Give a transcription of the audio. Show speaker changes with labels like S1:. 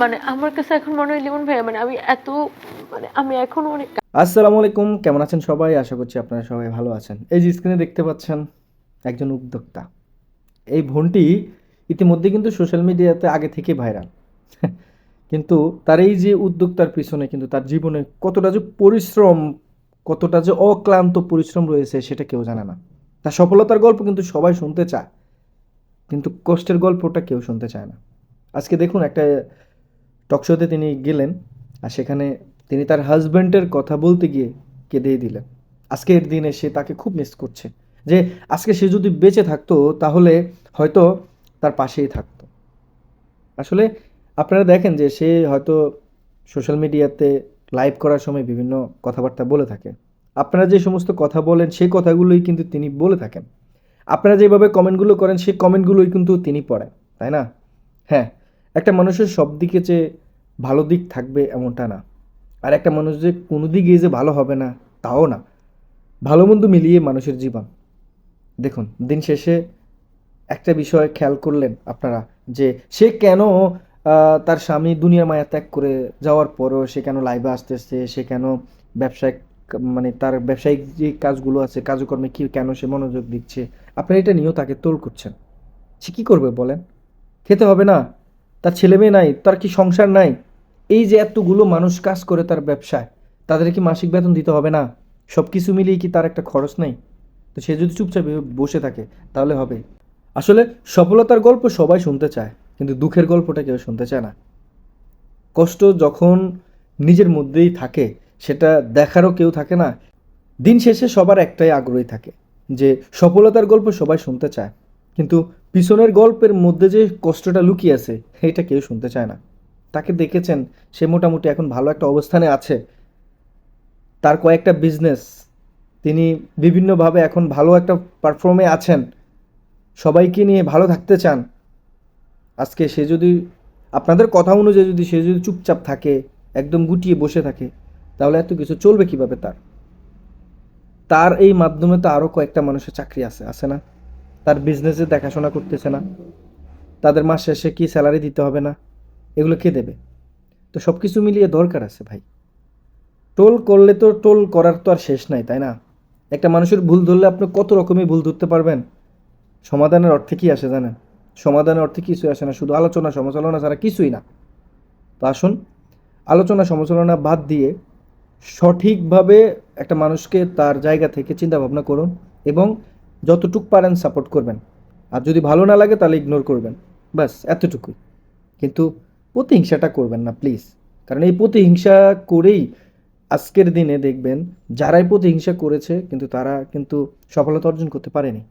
S1: মানে আমার কাছে এখন মনে হয় লিমন ভাই মানে আমি এত মানে আমি এখন অনেক
S2: আসসালামু আলাইকুম, কেমন আছেন সবাই? আশা করছি আপনারা সবাই ভালো আছেন। এই যে স্ক্রিনে দেখতে পাচ্ছেন একজন উদ্যোক্তা। এই বোনটি ইতিমধ্যে কিন্তু সোশ্যাল মিডিয়াতে আগে থেকে ভাইরাল। কিন্তু তার এই যে উদ্যোক্তার পিছনে কিন্তু তার জীবনে কতটা যে পরিশ্রম, কতটা যে অক্লান্ত পরিশ্রম রয়েছে সেটা কেউ জানে না। তার সফলতার গল্প কিন্তু সবাই শুনতে চায়, কিন্তু কষ্টের গল্পটা কেউ শুনতে চায় না। আজকে দেখুন একটা টক শোতে তিনি গেলেন, আর সেখানে তিনি তার হাজব্যান্ডের কথা বলতে গিয়ে কেঁদেই দিলেন। আজকের দিনে সে তাকে খুব মিস করছে, যে আজকে সে যদি বেঁচে থাকতো তাহলে হয়তো তার পাশেই থাকতো। আসলে আপনারা দেখেন যে সে হয়তো সোশ্যাল মিডিয়াতে লাইভ করার সময় বিভিন্ন কথাবার্তা বলে থাকে। আপনারা যে সমস্ত কথা বলেন সেই কথাগুলোই কিন্তু তিনি বলে থাকেন। আপনারা যেভাবে কমেন্টগুলো করেন সেই কমেন্টগুলোই কিন্তু তিনি পড়েন, তাই না? হ্যাঁ, একটা মানুষের সব দিকে যে ভালো দিক থাকবে এমনটা না। আর একটা মানুষ যে কোনো দিকেই যে ভালো হবে না তাও না। ভালো মন্দ মিলিয়ে মানুষের জীবন। দেখুন, দিন শেষে একটা বিষয় খেয়াল করলেন আপনারা, যে সে কেন তার স্বামী দুনিয়ার মায়া ত্যাগ করে যাওয়ার পরও সে কেন লাইভে আসতেছে, সে কেন ব্যবসায়িক মানে তার ব্যবসায়িক যে কাজগুলো আছে কাজকর্মে কি কেন সে মনোযোগ দিচ্ছে, আপনারা এটা নিয়েও তাকে তোল করছেন। সে কী করবে বলেন? খেতে হবে না? তার ছেলে মেয়ে নাই? তার কি সংসার নাই? এই যে এতগুলো মানুষ কাজ করে তার ব্যবসায়, তাদের কি মাসিক বেতন দিতে হবে না? সব কিছু মিলিয়ে কি তার একটা খরচ নেই? তো সে যদি চুপচাপ এভাবে বসে থাকে তাহলে হবে? আসলে সফলতার গল্প সবাই শুনতে চায়, কিন্তু দুঃখের গল্পটা কেউ শুনতে চায় না। কষ্ট যখন নিজের মধ্যেই থাকে, সেটা দেখারও কেউ থাকে না। দিন শেষে সবার একটাই আগ্রহী থাকে, যে সফলতার গল্প সবাই শুনতে চায়, কিন্তু পিছনের গল্পের মধ্যে যে কষ্টটা লুকিয়ে আছে এটা কেউ শুনতে চায় না। তাকে দেখেছেন, সে মোটামুটি এখন ভালো একটা অবস্থানে আছে। তার কয়েকটা বিজনেস, তিনি বিভিন্নভাবে এখন ভালো একটা পারফর্মে আছেন, সবাইকে নিয়ে ভালো থাকতে চান। আজকে সে যদি আপনাদের কথা অনুযায়ী যদি সে যদি চুপচাপ থাকে, একদম গুটিয়ে বসে থাকে, তাহলে এত কিছু চলবে কিভাবে তার? তার এই মাধ্যমে তো আরও কয়েকটা মানুষের চাকরি আছে, আছে না? তার বিজনেসে দেখাশোনা করতেছে না? তাদের মাস শেষে কি স্যালারি দিতে হবে না? এগুলো কে দেবে? তো সব কিছু মিলিয়ে দরকার আছে ভাই। টোল করলে তো টোল করার তো আর শেষ নাই, তাই না? একটা মানুষের ভুল ধরলে আপনি কত রকমই ভুল ধরতে পারবেন। সমাধানের অর্থে কি আসে জানেন? সমাধানের অর্থে কিছুই আসে না, শুধু আলোচনা সমালোচনা ছাড়া কিছুই না। তো আসুন, আলোচনা সমালোচনা বাদ দিয়ে সঠিকভাবে একটা মানুষকে তার জায়গা থেকে চিন্তা ভাবনা করুন, এবং যতটুক পারেন সাপোর্ট করবেন। আর যদি ভালো না লাগে তাহলে ইগনোর করবেন, ব্যাস এতটুকুই। কিন্তু প্রতিহিংসাটা করবেন না প্লিজ। কারণ এই প্রতিহিংসা করেই আজকের দিনে দেখবেন যারাই প্রতিহিংসা করেছে কিন্তু তারা কিন্তু সফলতা অর্জন করতে পারেনি।